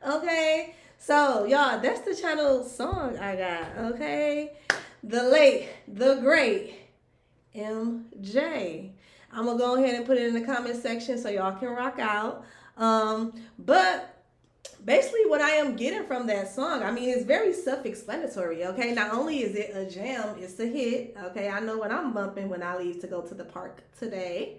Okay. So, y'all, that's the channel song I got. Okay. The late, the great MJ. I'm going to go ahead and put it in the comment section so y'all can rock out. But basically what I am getting from that song, I mean, it's very self-explanatory, okay? Not only is it a jam, it's a hit, okay? I know what I'm bumping when I leave to go to the park today.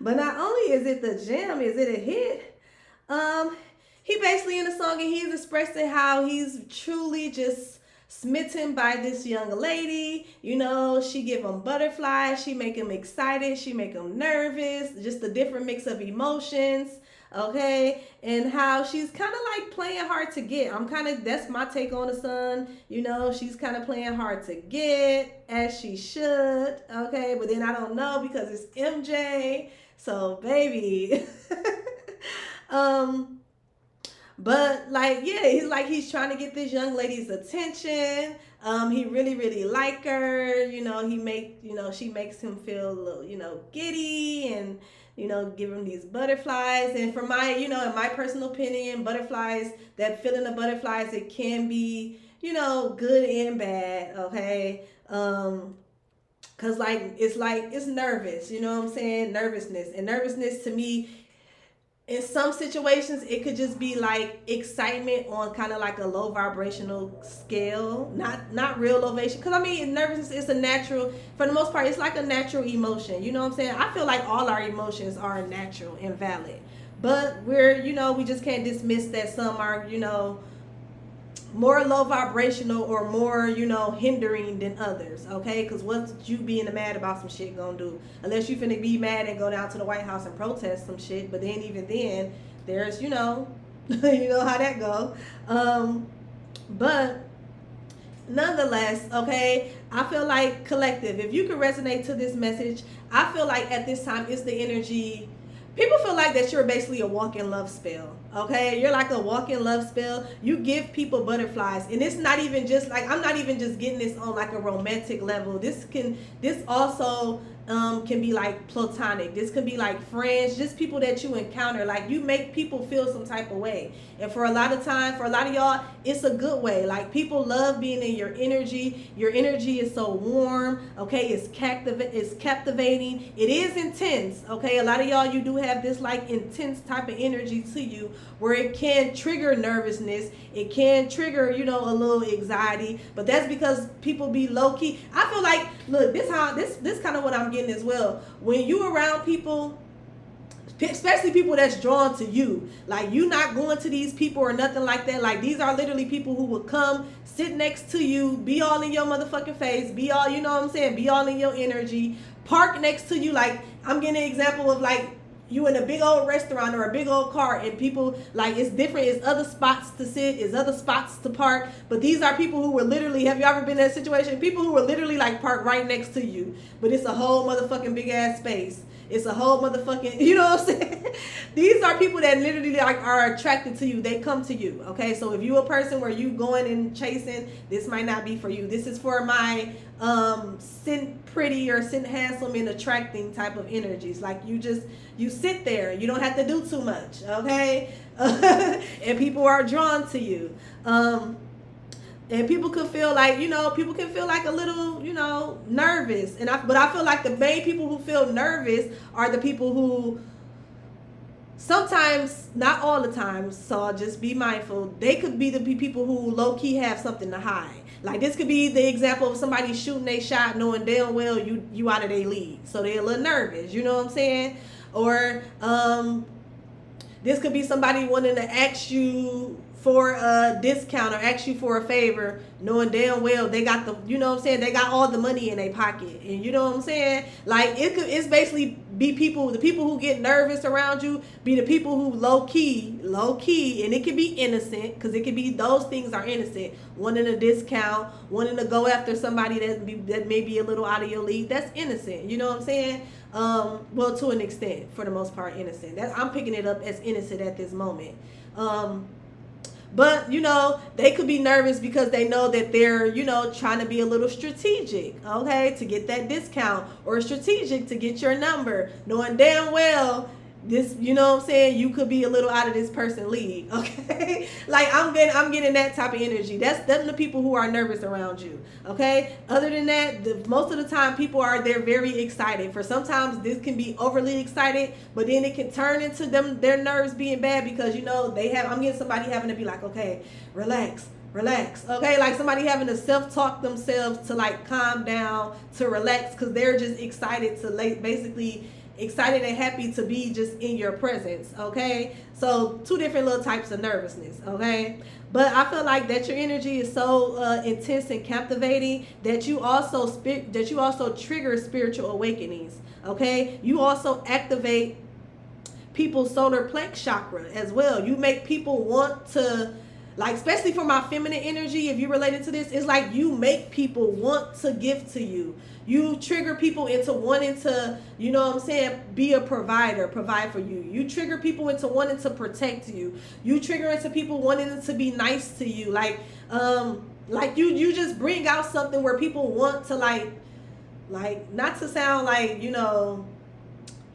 But not only is it the jam, is it a hit? Um, he basically in the song and he's expressing how he's truly just smitten by this young lady. You know, she give him butterflies, she make him excited, she make him nervous, just a different mix of emotions. Okay, and how she's kind of like playing hard to get. I'm kind of, that's my take on the son. You know, she's kind of playing hard to get, as she should. Okay, but then I don't know because it's MJ. So baby. um but like, yeah, he's like he's trying to get this young lady's attention. He really, really like her. You know, she makes him feel a little, giddy and give him these butterflies. And for my, in my personal opinion, butterflies, that feeling of butterflies, it can be, good and bad. Okay. Cause it's nervous, you know what I'm saying? Nervousness to me in some situations it could just be like excitement on kind of like a low vibrational scale, not real low vibration, because I mean nervousness is a natural, for the most part it's like a natural emotion, you know what I'm saying? I feel like all our emotions are natural and valid, but we just can't dismiss that some are more low vibrational or more, hindering than others, okay? Because what's you being mad about some shit gonna do? Unless you finna be mad and go down to the White House and protest some shit, but then even then, there's, you know how that go. But nonetheless, okay, I feel like collective, if you can resonate to this message, I feel like at this time it's the energy. People feel like that you're basically a walking love spell, okay? You're like a walking love spell. You give people butterflies, and it's not even just like, I'm not even just getting this on like a romantic level. This also can be like platonic. This could be like friends, just people that you encounter. Like, you make people feel some type of way, and for a lot of y'all, it's a good way. Like, people love being in your energy. Your energy is so warm, okay? It's captivating. It is intense, okay? A lot of y'all, you do have this like intense type of energy to you, where it can trigger nervousness. It can trigger, a little anxiety, but that's because people be low key. I feel like, look, this kind of what I'm getting as well. When you around people, especially people that's drawn to you, like, you not going to these people or nothing like that. Like, these are literally people who will come sit next to you, be all in your motherfucking face, be all, you know what I'm saying, be all in your energy, park next to you. Like, I'm getting an example of like you in a big old restaurant or a big old car, and people, like, it's different, it's other spots to sit, it's other spots to park, but these are people who were literally, have you ever been in that situation? People who were literally like parked right next to you, but it's a whole motherfucking big ass space. It's a whole motherfucking, you know what I'm saying? These are people that literally like are attracted to you. They come to you, okay? So if you a person where you going and chasing, this might not be for you. This is for my sitting pretty or sitting handsome and attracting type of energies. Like, you sit there. You don't have to do too much, okay? And people are drawn to you. And people could feel like, people can feel like a little, nervous. But I feel like the main people who feel nervous are the people who sometimes, not all the time, so just be mindful, they could be the people who low-key have something to hide. Like, this could be the example of somebody shooting a shot knowing damn well you out of their league. So they're a little nervous, you know what I'm saying? Or this could be somebody wanting to ask you for a discount or ask you for a favor, knowing damn well they got the, you know what I'm saying, they got all the money in their pocket. And you know what I'm saying? Like, it's basically be the people who get nervous around you, be the people who low key, and it can be innocent, because it can be, those things are innocent. Wanting a discount, wanting to go after somebody that may be a little out of your league, that's innocent. You know what I'm saying? Well, to an extent, for the most part, innocent. I'm picking it up as innocent at this moment. But, they could be nervous because they know that they're, trying to be a little strategic, okay, to get that discount, or strategic to get your number, knowing damn well this, you know what I'm saying, you could be a little out of this person league, okay? Like I'm getting that type of energy. That's them, the people who are nervous around you, okay? Other than that, most of the time they're very excited. For sometimes this can be overly excited, but then it can turn into their nerves being bad because, you know, I'm getting somebody having to be like, okay, relax, okay? Like somebody having to self-talk themselves to like calm down, to relax, because they're just excited to basically excited and happy to be just in your presence, okay? So two different little types of nervousness, okay? But I feel like that your energy is so intense and captivating that you also trigger spiritual awakenings, okay? You also activate people's solar plex chakra as well. You make people want to, like, especially for my feminine energy, if you related to this, it's like you make people want to give to you. You trigger people into wanting to, you know what I'm saying, be a provider, provide for you. You trigger people into wanting to protect you. You trigger into people wanting to be nice to you. Like you just bring out something where people want to like not to sound like, you know,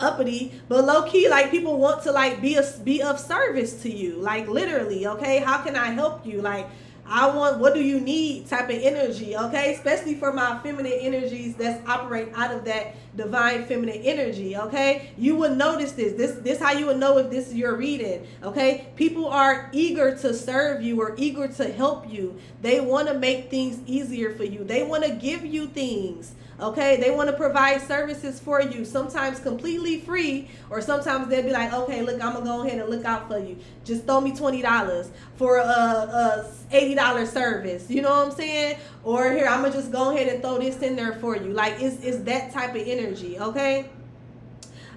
uppity, but low key, like people want to like be of service to you, like literally, okay? How can I help you? Like, what do you need type of energy, okay? Especially for my feminine energies that's operating out of that divine feminine energy, okay? You would notice this how you would know if this is your reading, okay? People are eager to serve you or eager to help you. They want to make things easier for you. They want to give you things, okay? They want to provide services for you, sometimes completely free, or sometimes they'll be like, okay, look, I'm gonna go ahead and look out for you. Just throw me $20 for a $80 service, you know what I'm saying? Or here, I'm gonna just go ahead and throw this in there for you. Like it's that type of energy, okay?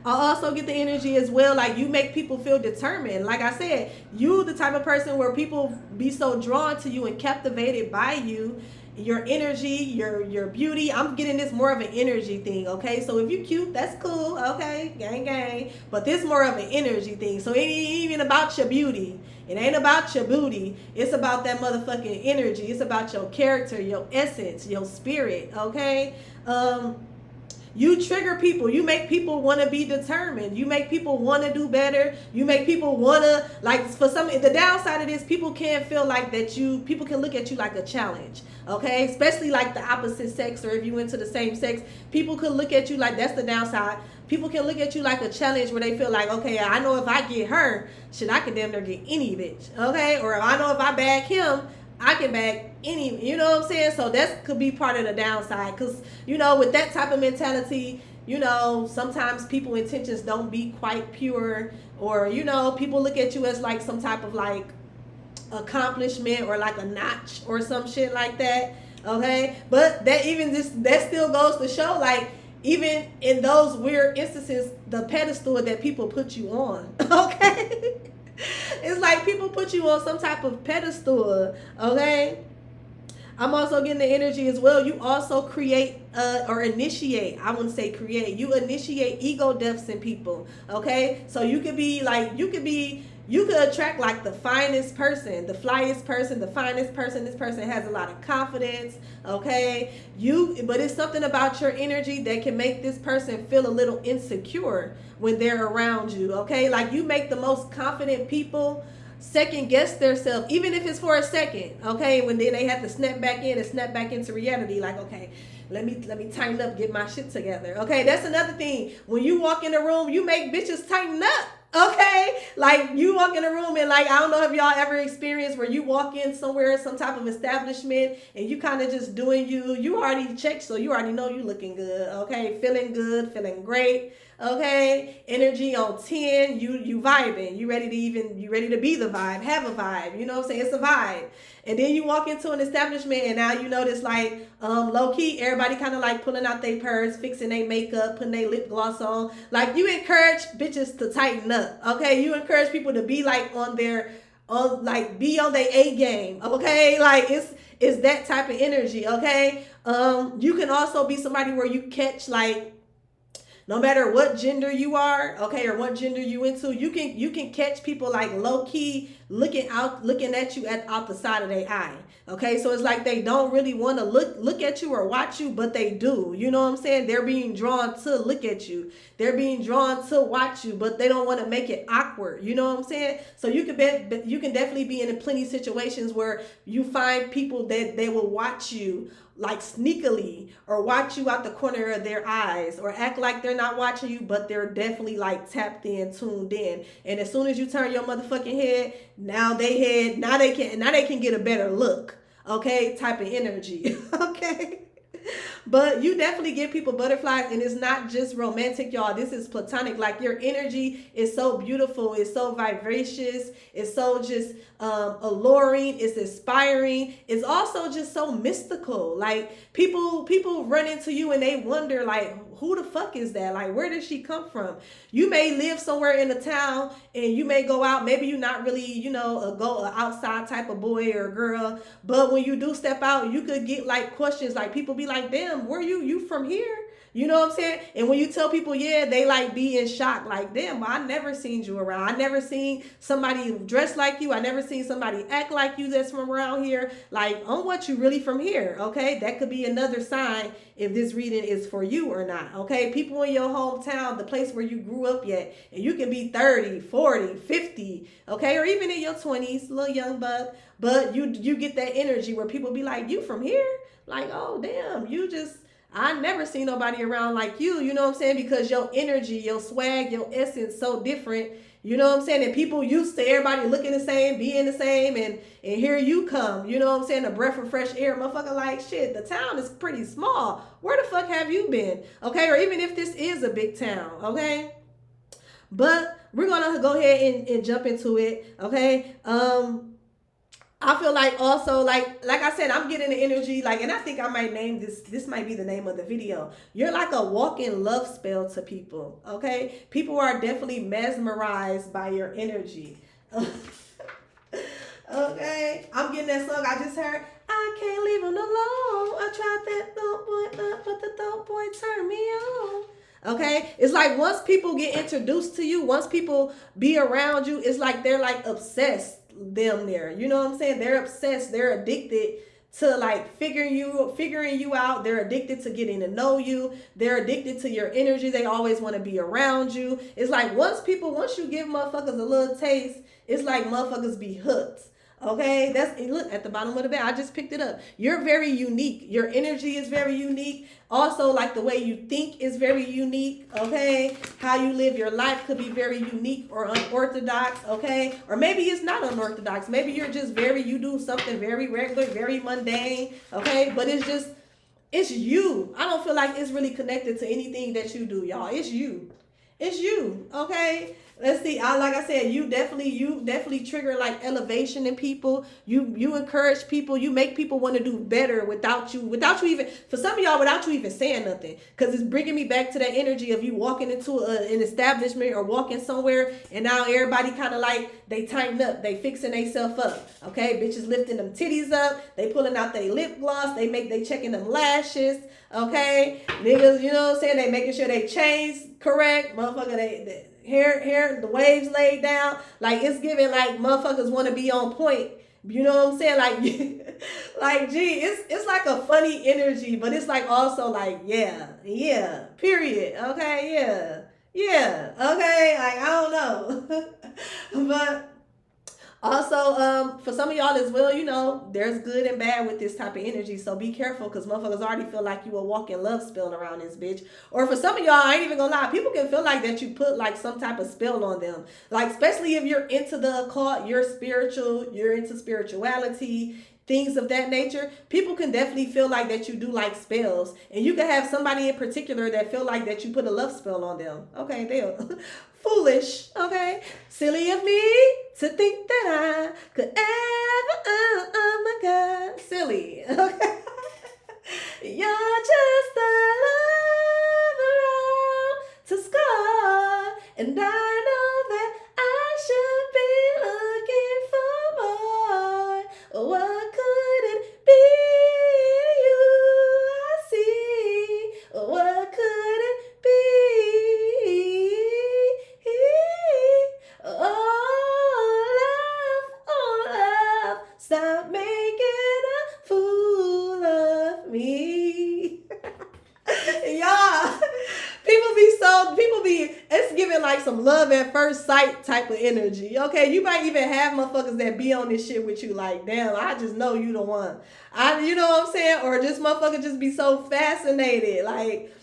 I also get the energy as well, like you make people feel determined. Like I said, you the type of person where people be so drawn to you and captivated by you, your energy, your beauty. I'm getting this more of an energy thing, okay? So if you cute, that's cool, okay? Gang. But this more of an energy thing. So it ain't even about your beauty. It ain't about your booty. It's about that motherfucking energy. It's about your character, your essence, your spirit, okay? You trigger people. You make people want to be determined. You make people want to do better. You make people want to, like, for some, the downside of this, people can feel like people can look at you like a challenge, okay? Especially like the opposite sex, or if you went to the same sex, people could look at you like, that's the downside. People can look at you like a challenge where they feel like, okay, I know if I get her, shit, I can damn near get any bitch, okay? Or I know if I bag him, I can bag any, you know what I'm saying? So that could be part of the downside, because, you know, with that type of mentality, you know, sometimes people's intentions don't be quite pure, or, you know, people look at you as like some type of like accomplishment or like a notch or some shit like that, okay? But that still goes to show, like, even in those weird instances, the pedestal that people put you on, okay? It's like people put you on some type of pedestal, okay? I'm also getting the energy as well. You also create or initiate, I wouldn't say create, you initiate ego deaths in people, okay? So you could attract like the finest person, the flyest person, the finest person. This person has a lot of confidence, okay? But it's something about your energy that can make this person feel a little insecure when they're around you, okay? Like you make the most confident people second guess themselves, even if it's for a second, okay? When then they have to snap back in and snap back into reality, like, okay, let me tighten up, get my shit together, okay? That's another thing. When you walk in the room, you make bitches tighten up, okay? Like you walk in a room and like, I don't know if y'all ever experienced where you walk in somewhere, some type of establishment, and you kind of just doing you already checked, so you already know you looking good, okay? Feeling good, feeling great, okay? Energy on 10, you vibing, you ready to be the vibe, have a vibe, you know what I'm saying? It's a vibe. And then you walk into an establishment and now you notice like low key everybody kind of like pulling out their purse, fixing their makeup, putting their lip gloss on. Like you encourage bitches to tighten up, okay? You encourage people to be like be on their A game, okay? Like it's that type of energy, okay? You can also be somebody where you catch like, no matter what gender you are, okay, or what gender you into, you can catch people like low key looking at you out the side of their eye. Okay, so it's like they don't really want to look at you or watch you, but they do. You know what I'm saying? They're being drawn to look at you. They're being drawn to watch you, but they don't want to make it awkward. You know what I'm saying? So you can definitely be in plenty of situations where you find people that they will watch you like sneakily, or watch you out the corner of their eyes, or act like they're not watching you, but they're definitely like tapped in, tuned in. And as soon as you turn your motherfucking head, now they can get a better look. Okay, type of energy. Okay. But you definitely give people butterflies, and it's not just romantic, y'all. This is platonic. Like, your energy is so beautiful. It's so vivacious. It's so just alluring. It's inspiring. It's also just so mystical. Like, people run into you and they wonder, like, who the fuck is that? Like, where did she come from? You may live somewhere in the town and you may go out. Maybe you're not really, a outside type of boy or girl. But when you do step out, you could get like questions. Like, people be like, damn, where you from here? You know what I'm saying? And when you tell people, yeah, they like be in shock. Like, damn, I never seen you around. I never seen somebody dressed like you. I never seen somebody act like you that's from around here. Like, on what, you really from here? Okay, that could be another sign if this reading is for you or not. Okay, people in your hometown, the place where you grew up yet, and you can be 30, 40, 50, okay, or even in your 20s, little young buck, but you get that energy where people be like, you from here? Like, oh, damn, I never seen nobody around like you know what I'm saying? Because your energy, your swag, your essence so different. You know what I'm saying? And people used to everybody looking the same, being the same, and here you come. You know what I'm saying? A breath of fresh air. Motherfucker, like, shit, the town is pretty small. Where the fuck have you been? Okay, or even if this is a big town, okay? But we're gonna go ahead and jump into it, okay? I feel like also, like I said, I'm getting the energy, like, and I think I might name this might be the name of the video. You're like a walking love spell to people, okay? People are definitely mesmerized by your energy. Okay, I'm getting that song I just heard. I can't leave him alone. I tried that thought boy up, but the thought boy turned me on. Okay, it's like once people get introduced to you, once people be around you, it's like they're like obsessed. Them there, you know what I'm saying? They're obsessed. They're addicted to like figuring you out. They're addicted to getting to know you. They're addicted to your energy. They always want to be around you. It's like once you give motherfuckers a little taste, it's like motherfuckers be hooked. Okay, look at the bottom of the bed. I just picked it up. You're very unique. Your energy is very unique. Also, like the way you think is very unique. Okay, how you live your life could be very unique or unorthodox. Okay, or maybe it's not unorthodox. Maybe you're just you do something very regular, very mundane. Okay, but it's you. I don't feel like it's really connected to anything that you do, y'all. It's you. It's you, okay? Let's see. Like I said, you definitely trigger like elevation in people. You encourage people. You make people want to do better without you even, for some of y'all, without you even saying nothing. Because it's bringing me back to that energy of you walking into an establishment or walking somewhere, and now everybody kind of like, they tighten up. They fixing themselves up, okay? Bitches lifting them titties up. They pulling out their lip gloss. They checking them lashes, okay? Niggas, you know what I'm saying? They making sure they chains correct. Motherfucker, they hair, the waves laid down. Like, it's giving like motherfuckers want to be on point. You know what I'm saying? Like, like, gee, it's like a funny energy, but it's like also like, yeah, period. Okay, yeah, okay. Like, I don't know. But also, for some of y'all as well, there's good and bad with this type of energy. So be careful, because motherfuckers already feel like you a walking love spell around this bitch. Or for some of y'all, I ain't even gonna lie, people can feel like that you put like some type of spell on them. Like, especially if you're into the occult, you're spiritual, you're into spirituality, things of that nature. People can definitely feel like that you do like spells. And you can have somebody in particular that feel like that you put a love spell on them. Okay, they'll foolish, okay? Silly of me to think that I could ever, oh my God, silly, okay? You're just a love around to score, and I know that I should be looking for more. What could it be you I see? What could it be? Oh, love, like some love at first sight type of energy. Okay, you might even have motherfuckers that be on this shit with you like, damn, I just know you the one. You know what I'm saying? Or just motherfucker just be so fascinated, like,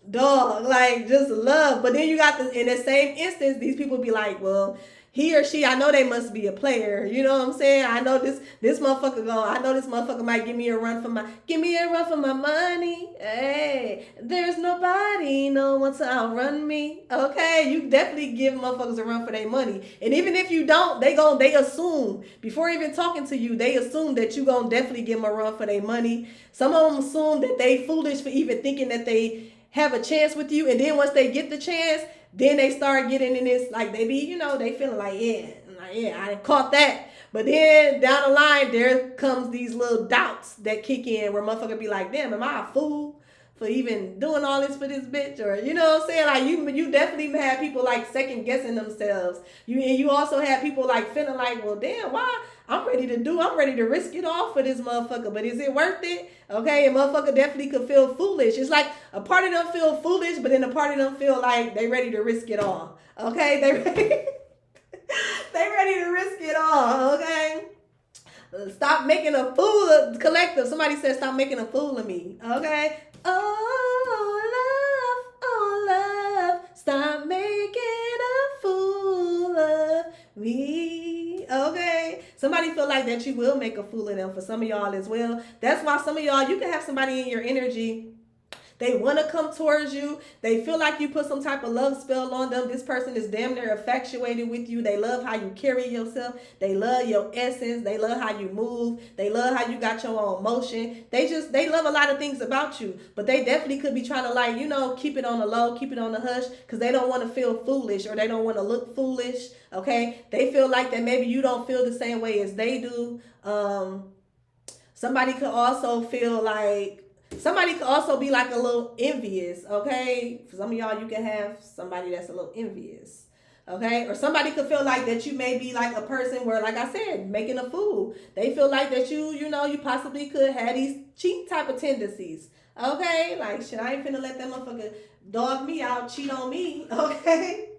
dog, like just love. But then you got in the same instance, these people be like, well, he or she, I know they must be a player. You know what I'm saying? I know this motherfucker I know this motherfucker might give me a run for my money. Hey, there's nobody, no one to outrun me. Okay, you definitely give motherfuckers a run for their money. And even if you don't, they assume, before even talking to you, they assume that you gonna definitely give them a run for their money. Some of them assume that they foolish for even thinking that they have a chance with you. And then once they get the chance, then they start getting in this, like, they be, they feeling like, yeah, I caught that. But then down the line, there comes these little doubts that kick in where motherfucker be like, damn, am I a fool for even doing all this for this bitch? Or, you know what I'm saying? Like, you definitely have people, like, second guessing themselves. And you also have people, like, feeling like, well, damn, why? I'm ready to risk it all for this motherfucker, but is it worth it? Okay, a motherfucker definitely could feel foolish. It's like a part of them feel foolish, but then a part of them feel like they ready to risk it all. Okay, they ready to risk it all. Okay, stop making a fool of collective. Somebody said stop making a fool of me. Okay, oh love, stop making a fool of me. Okay, somebody feel like that you will make a fool of them. For some of y'all as well. That's why some of y'all, you can have somebody in your energy, they want to come towards you. They feel like you put some type of love spell on them. This person is damn near infatuated with you. They love how you carry yourself. They love your essence. They love how you move. They love how you got your own motion. They love a lot of things about you. But they definitely could be trying to, like, keep it on the low, keep it on the hush, because they don't want to feel foolish or they don't want to look foolish. Okay? They feel like that maybe you don't feel the same way as they do. Somebody could also be like a little envious, okay? For some of y'all, you can have somebody that's a little envious, okay? Or somebody could feel like that you may be like a person where, like I said, making a fool. They feel like that you possibly could have these cheat type of tendencies, okay? Like, shit, I ain't finna let that motherfucker dog me out, cheat on me, okay?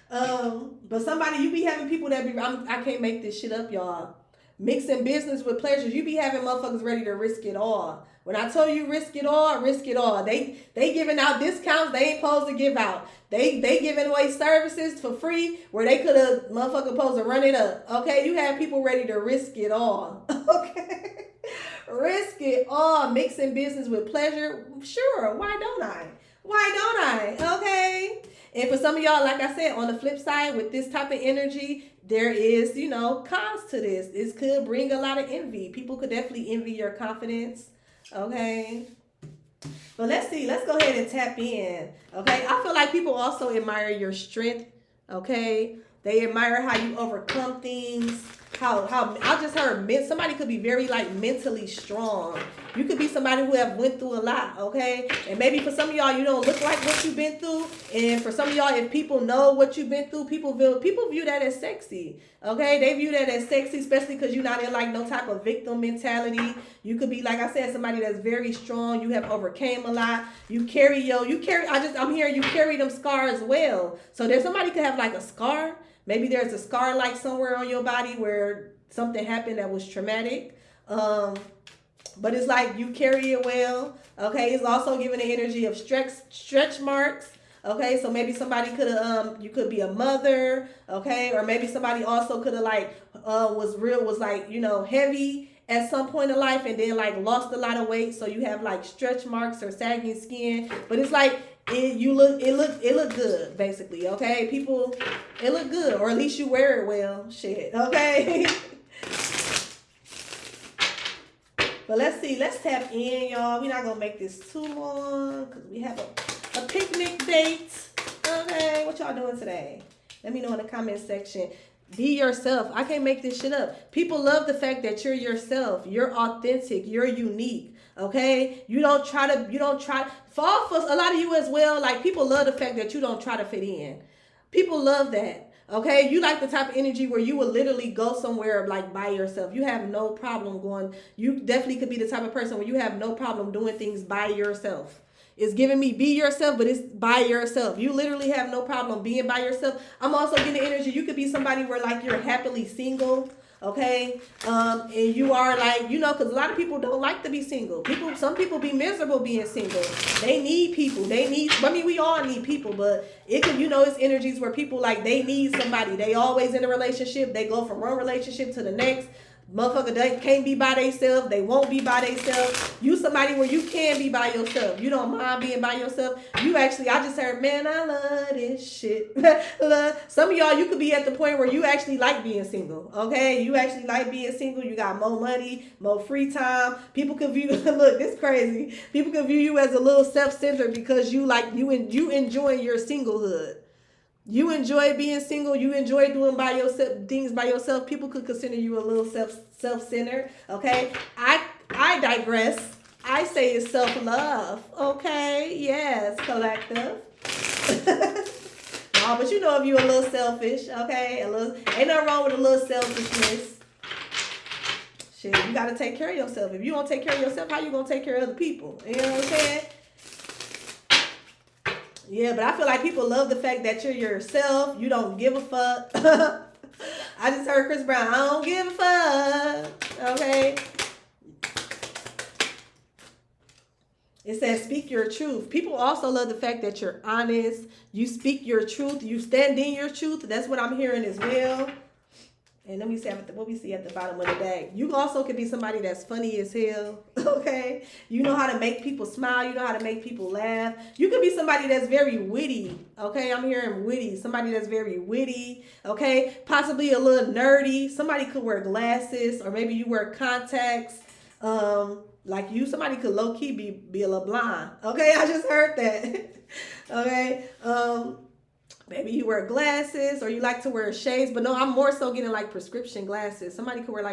But somebody, you be having people that I can't make this shit up, y'all. Mixing business with pleasures. You be having motherfuckers ready to risk it all. When I tell you risk it all, risk it all. They giving out discounts they ain't supposed to give out. They giving away services for free where they could have motherfucker supposed to run it up. Okay, you have people ready to risk it all. Okay, risk it all. Mixing business with pleasure. Sure, why don't I? Okay. And for some of y'all, like I said, on the flip side, with this type of energy, there is, cons to this. This could bring a lot of envy. People could definitely envy your confidence. Okay. But let's see. Let's go ahead and tap in. Okay. I feel like people also admire your strength. Okay. They admire how you overcome things. How I just heard somebody could be very like mentally strong. You could be somebody who have went through a lot, okay? And maybe for some of y'all, you don't look like what you've been through. And for some of y'all, if people know what you've been through, people view that as sexy, okay? They view that as sexy, especially because you're not in like no type of victim mentality. You could be, like I said, somebody that's very strong. You have overcame a lot. I'm hearing you carry them scars well. So there's somebody could have like a scar. Maybe there's a scar like somewhere on your body where something happened that was traumatic. But it's like you carry it well. Okay, it's also giving the energy of stretch marks. Okay, so maybe somebody could have you could be a mother. Okay, or maybe somebody also could have was heavy at some point in life and then like lost a lot of weight. So you have like stretch marks or sagging skin. But it's like it look good basically. Okay, people, it look good, or at least you wear it well. Shit. Okay. But let's see. Let's tap in, y'all. We're not going to make this too long because we have a picnic date. Okay. What y'all doing today? Let me know in the comment section. Be yourself. I can't make this shit up. People love the fact that you're yourself. You're authentic. You're unique. Okay. For a lot of you as well, like people love the fact that you don't try to fit in. People love that. Okay, you like the type of energy where you will literally go somewhere like by yourself. You have no problem going. You definitely could be the type of person where you have no problem doing things by yourself. It's giving me be yourself, but it's by yourself. You literally have no problem being by yourself. I'm also getting the energy. You could be somebody where like you're happily single. Okay, and you are like, you know, because a lot of people don't like to be single. Some people be miserable being single. They need people. I mean, we all need people, but it could, you know, it's energies where people like they need somebody. They always in a relationship. They go from one relationship to the next. Motherfucker, they can't be by themselves. They won't be by themselves. You somebody where you can be by yourself. You don't mind being by yourself. You actually, I just heard, man, I love this shit. Some of y'all, you could be at the point where you actually like being single. Okay, you actually like being single. You got more money, more free time. People could view, look, this crazy. People could view you as a little self-centered because you like you enjoying your singlehood. You enjoy being single. You enjoy doing by yourself things by yourself. People could consider you a little self-centered. Okay, I digress. I say it's self-love. Okay, yes, collective. No, but you know if you're a little selfish. Okay, ain't nothing wrong with a little selfishness. Shit, you gotta take care of yourself. If you don't take care of yourself, how you gonna take care of other people? You know what I'm saying? Yeah, but I feel like people love the fact that you're yourself. You don't give a fuck. I just heard Chris Brown. I don't give a fuck. Okay. It says speak your truth. People also love the fact that you're honest. You speak your truth. You stand in your truth. That's what I'm hearing as well. And let me see what we see at the bottom of the deck. You also could be somebody that's funny as hell, okay? You know how to make people smile. You know how to make people laugh. You could be somebody that's very witty, okay? I'm hearing witty. Somebody that's very witty, okay? Possibly a little nerdy. Somebody could wear glasses, or maybe you wear contacts. Like you, somebody could low-key be a little blind, okay? I just heard that, okay? Maybe you wear glasses or you like to wear shades, but no, I'm more so getting like prescription glasses. Somebody could wear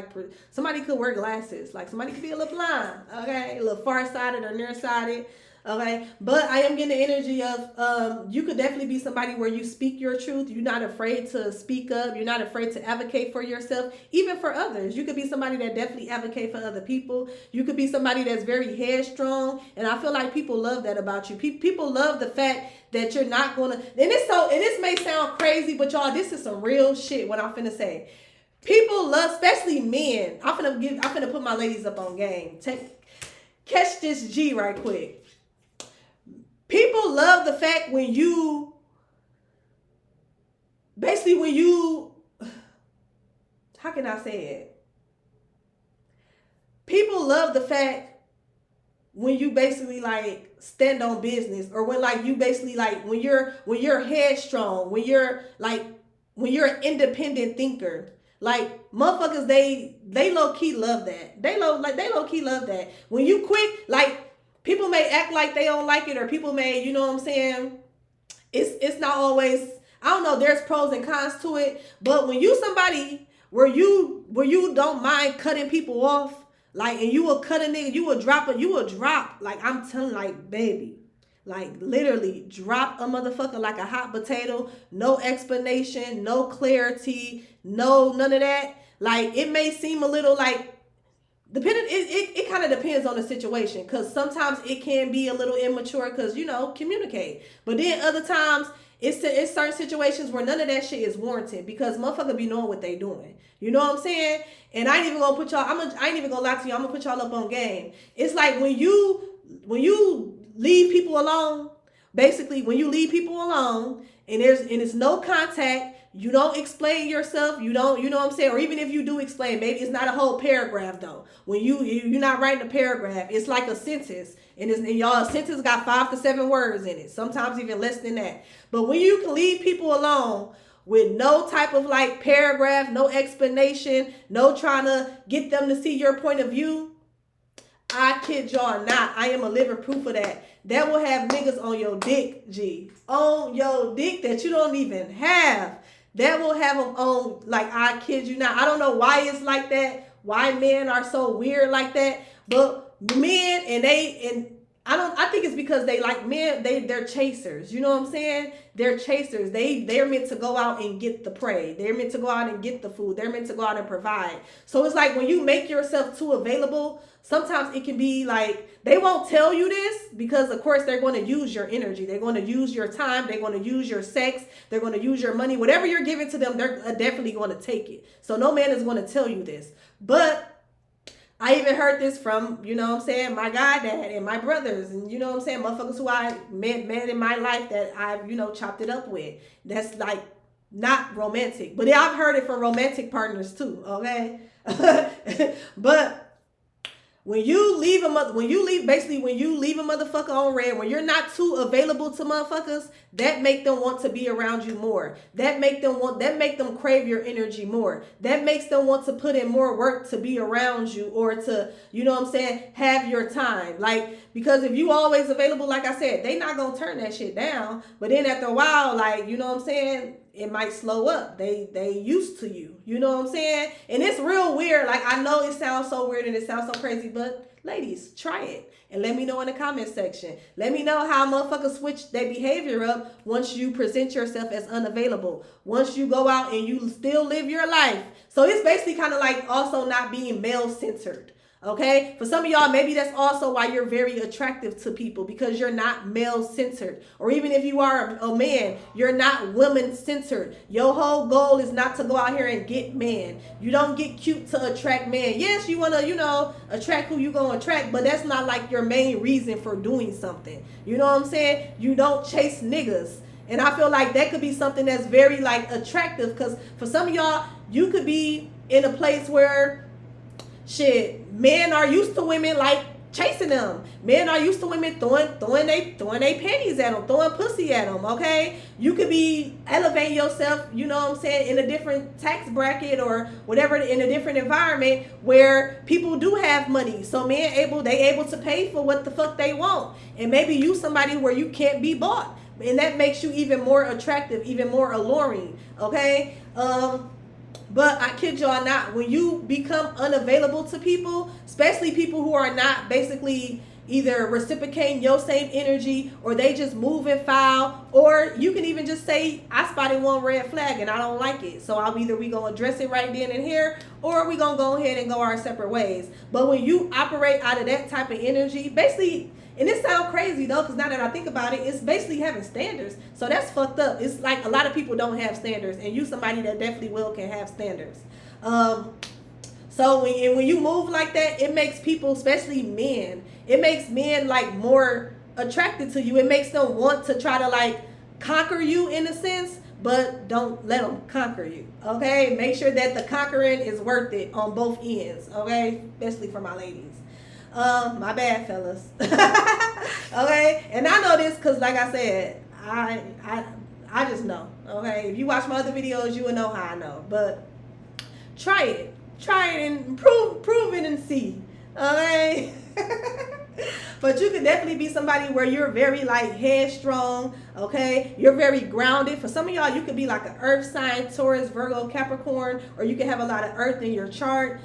glasses. Like somebody could be a little blind, okay, a little farsighted or nearsighted, okay. But I am getting the energy of you could definitely be somebody where you speak your truth. You're not afraid to speak up. You're not afraid to advocate for yourself, even for others. You could be somebody that definitely advocate for other people. You could be somebody that's very headstrong, and I feel like people love that about you. People love the fact that you're not gonna, and this may sound crazy, but y'all, this is some real shit what I'm finna say. People love, especially men. I'm finna put my ladies up on game. Catch this G right quick. People love the fact when you, how can I say it? People love the fact when you basically like stand on business, or when like you basically like when you're headstrong, when you're an independent thinker. Like motherfuckers, they low key love that. They low key love that. When you quick, like people may act like they don't like it, or people may, you know what I'm saying? It's not always, I don't know, there's pros and cons to it, but when you somebody where you don't mind cutting people off, like, and you will cut a nigga, you will drop, like, I'm telling, like, baby, like, literally drop a motherfucker like a hot potato, no explanation, no clarity, none of that. Like, it may seem a little, like, it kind of depends on the situation, because sometimes it can be a little immature, because, you know, communicate. But then other times, it's certain situations where none of that shit is warranted, because motherfucker be knowing what they doing. You know what I'm saying? And I ain't even gonna put y'all, I ain't even gonna lie to you, I'm gonna put y'all up on game. It's like when you leave people alone, basically when you leave people alone and it's no contact, you don't explain yourself, you know what I'm saying? Or even if you do explain, maybe it's not a whole paragraph though. When you're not writing a paragraph, it's like a sentence. And y'all, a sentence got 5 to 7 words in it, sometimes even less than that. But when you can leave people alone with no type of like paragraph, no explanation, no trying to get them to see your point of view, I kid y'all not, I am a living proof of that. That will have niggas on your dick, G. On your dick that you don't even have. That will have them on, like, I kid you not. I don't know why it's like that, why men are so weird like that, but men, and I think it's because they like men, they're chasers. You know what I'm saying? They're chasers. They're meant to go out and get the prey. They're meant to go out and get the food. They're meant to go out and provide. So it's like when you make yourself too available, sometimes it can be like they won't tell you this because of course they're going to use your energy. They're going to use your time. They're going to use your sex. They're going to use your money. Whatever you're giving to them, they're definitely going to take it. So no man is going to tell you this. But I even heard this from, you know what I'm saying, my goddad and my brothers and, you know what I'm saying, motherfuckers who I met in my life that I've, you know, chopped it up with. That's like not romantic. But I've heard it from romantic partners too, okay? But when you leave a motherfucker on red, when you're not too available to motherfuckers, that make them want to be around you more. That make them crave your energy more. That makes them want to put in more work to be around you or to, you know what I'm saying, have your time. Like, because if you always available, like I said, they not gonna turn that shit down. But then after a while, like, you know what I'm saying, it might slow up. They used to you. You know what I'm saying? And it's real weird. Like, I know it sounds so weird and it sounds so crazy, but ladies, try it. And let me know in the comment section. Let me know how motherfuckers switch their behavior up once you present yourself as unavailable. Once you go out and you still live your life. So it's basically kind of like also not being male-centered. Okay, for some of y'all, maybe that's also why you're very attractive to people, because you're not male-centered. Or even if you are a man, you're not women-centered. Your whole goal is not to go out here and get men. You don't get cute to attract men. Yes, you want to, you know, attract who you going to attract, but that's not like your main reason for doing something. You know what I'm saying? You don't chase niggas. And I feel like that could be something that's very like attractive, because for some of y'all, you could be in a place where shit, men are used to women like chasing them. Men are used to women throwing they panties at them, throwing pussy at them, okay? You could be elevating yourself, you know what I'm saying, in a different tax bracket or whatever, in a different environment where people do have money. So men able to pay for what the fuck they want. And maybe you somebody where you can't be bought. And that makes you even more attractive, even more alluring, okay? But I kid y'all not, when you become unavailable to people, especially people who are not basically either reciprocating your same energy or they just moving foul, or you can even just say, I spotted one red flag and I don't like it. So we gonna address it right then and here, or we gonna go ahead and go our separate ways. But when you operate out of that type of energy, basically, and it sounds crazy though, because now that I think about it, it's basically having standards. So that's fucked up. It's like a lot of people don't have standards, and you somebody that definitely can have standards. So when you move like that, it makes people, especially men, it makes men like more attracted to you. It makes them want to try to like conquer you in a sense, but don't let them conquer you. Okay, make sure that the conquering is worth it on both ends. Okay, especially for my ladies. My bad, fellas. Okay, and I know this because, like I said, I just know. Okay, if you watch my other videos, you will know how I know. But try it and prove it and see. Okay. But you could definitely be somebody where you're very like headstrong, okay? You're very grounded. For some of y'all, you could be like an earth sign, Taurus, Virgo, Capricorn, or you could have a lot of earth in your chart.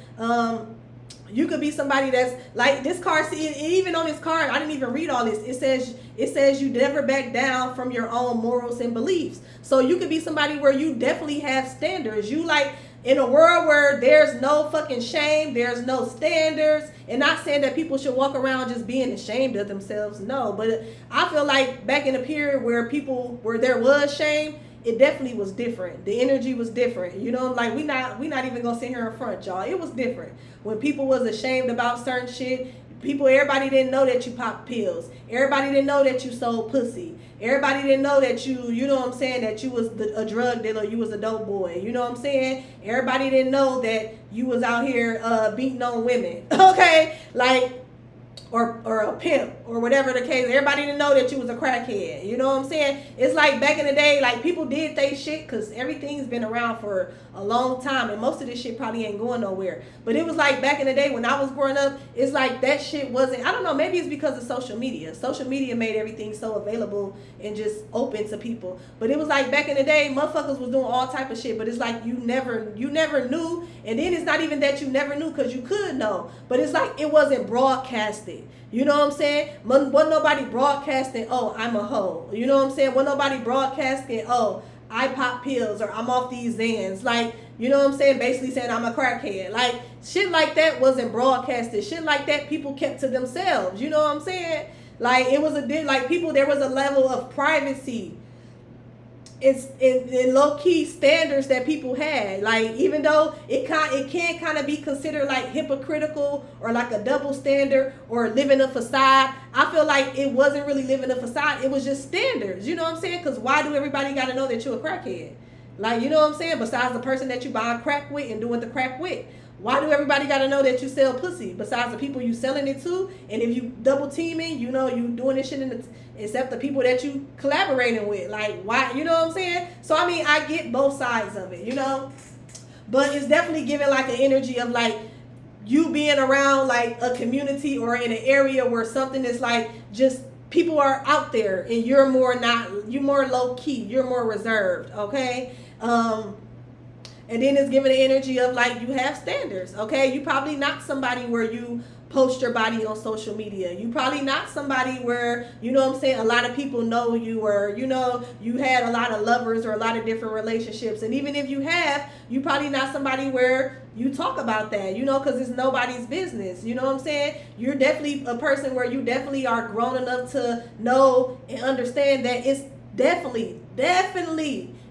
You could be somebody that's like this card. See, even on this card, I didn't even read all this. It says you never back down from your own morals and beliefs. So you could be somebody where you definitely have standards. You like in a world where there's no fucking shame, there's no standards, and not saying that people should walk around just being ashamed of themselves. No, but I feel like back in a period where there was shame, it definitely was different. The energy was different. You know, like we not even gonna sit here in front, y'all. It was different. When people was ashamed about certain shit, everybody didn't know that you popped pills. Everybody didn't know that you sold pussy. Everybody didn't know that you know what I'm saying, that you was a drug dealer, you was a dope boy. You know what I'm saying? Everybody didn't know that you was out here beating on women. Okay? Like, or a pimp or whatever the case. Everybody didn't know that you was a crackhead. You know what I'm saying? It's like back in the day, like people did they shit because everything's been around for a long time and most of this shit probably ain't going nowhere. But it was like back in the day when I was growing up, it's like that shit wasn't, I don't know, maybe it's because of social media. Social media made everything so available and just open to people. But it was like back in the day, motherfuckers was doing all type of shit, but it's like you never knew. And then it's not even that you never knew because you could know, but it's like it wasn't broadcasted. with. You know what I'm saying? Wasn't nobody broadcasting, oh, I'm a hoe. You know what I'm saying? Wasn't nobody broadcasting, oh, I pop pills or I'm off these Zans. Like, you know what I'm saying? Basically saying I'm a crackhead. Like, shit like that wasn't broadcasted. Shit like that people kept to themselves. You know what I'm saying? Like, it was people, there was a level of privacy. It's in low-key standards that people had. Like, even though it can kind of be considered like hypocritical or like a double standard or living a facade, I feel like it wasn't really living a facade. It was just standards. You know what I'm saying? Because why do everybody got to know that you're a crackhead? Like, you know what I'm saying? Besides the person that you buying crack with and doing the crack with. Why do everybody got to know that you sell pussy besides the people you selling it to? And if you double teaming, you know, you doing this shit except the people that you collaborating with. Like, why? You know what I'm saying? So, I mean, I get both sides of it, you know? But it's definitely giving like an energy of like you being around like a community or in an area where something is like just people are out there and you're more low key, you're more reserved, okay? And then it's giving the energy of like you have standards, okay? You probably not somebody where you post your body on social media. You probably not somebody where, you know what I'm saying, a lot of people know you, or, you know, you had a lot of lovers or a lot of different relationships. And even if you have, you probably not somebody where you talk about that, you know, because it's nobody's business. You know what I'm saying? You're definitely a person where you definitely are grown enough to know and understand that it's definitely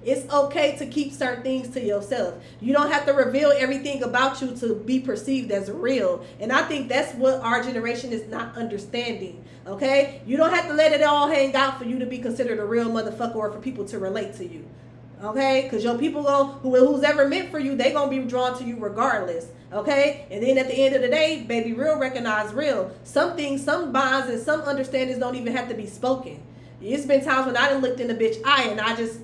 it's okay to keep certain things to yourself. You don't have to reveal everything about you to be perceived as real. And I think that's what our generation is not understanding. Okay? You don't have to let it all hang out for you to be considered a real motherfucker or for people to relate to you. Okay? Because your people who's ever meant for you, they gonna be drawn to you regardless. Okay? And then at the end of the day, baby, real recognize real. Some things, some bonds, and some understandings don't even have to be spoken. It's been times when I done looked in the bitch eye and I just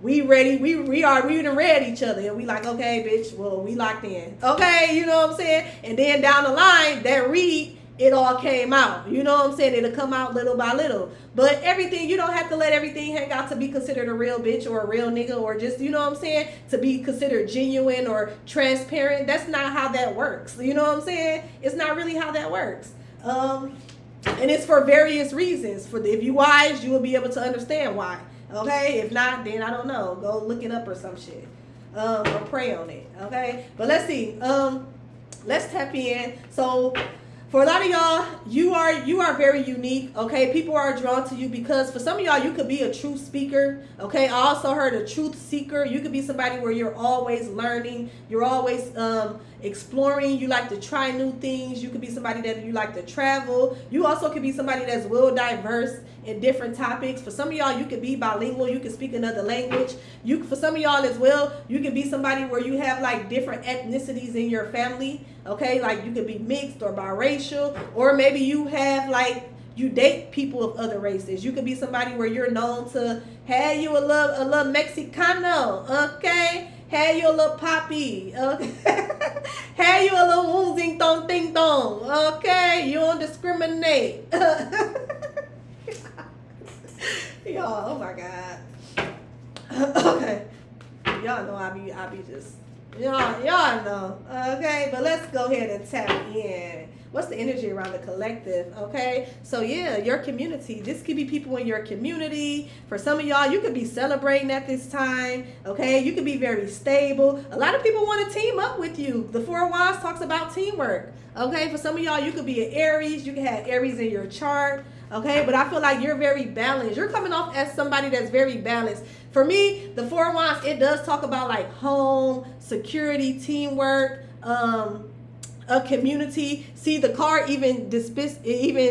we ready, we done read each other and we like, okay, bitch, well, we locked in. Okay, you know what I'm saying? And then down the line, that read, it all came out. You know what I'm saying? It'll come out little by little. But everything, you don't have to let everything hang out to be considered a real bitch or a real nigga or just, you know what I'm saying, to be considered genuine or transparent. That's not how that works. You know what I'm saying? It's not really how that works. And it's for various reasons. If you wise, you will be able to understand why. Okay? If not, then I don't know. Go look it up or some shit. Or pray on it. Okay? But let's see. Let's tap in. So for a lot of y'all, you are very unique. Okay? People are drawn to you because for some of y'all, you could be a truth speaker. Okay? I also heard a truth seeker. You could be somebody where you're always learning. You're always exploring. You like to try new things. You could be somebody that you like to travel. You also could be somebody that's well diverse in different topics. For some of y'all, you could be bilingual. You could speak another language. For some of y'all as well, you could be somebody where you have like different ethnicities in your family. Okay, like you could be mixed or biracial, or maybe you have like you date people of other races. You could be somebody where you're known to have you a little Mexicano. Okay. Have you a little poppy, okay? Have you a little woozing dong ding dong, okay? You don't discriminate. Y'all, oh my God. Okay. Y'all know I be just, y'all know, okay? But let's go ahead and tap in. What's the energy around the collective, okay? So yeah, your community. This could be people in your community. For some of y'all, you could be celebrating at this time, okay? You could be very stable. A lot of people want to team up with you. The Four of Wands talks about teamwork, okay? For some of y'all, you could be an Aries. You can have Aries in your chart, okay? But I feel like you're very balanced. You're coming off as somebody that's very balanced. For me, the Four of Wands, it does talk about like home, security, teamwork, a community. See, the card even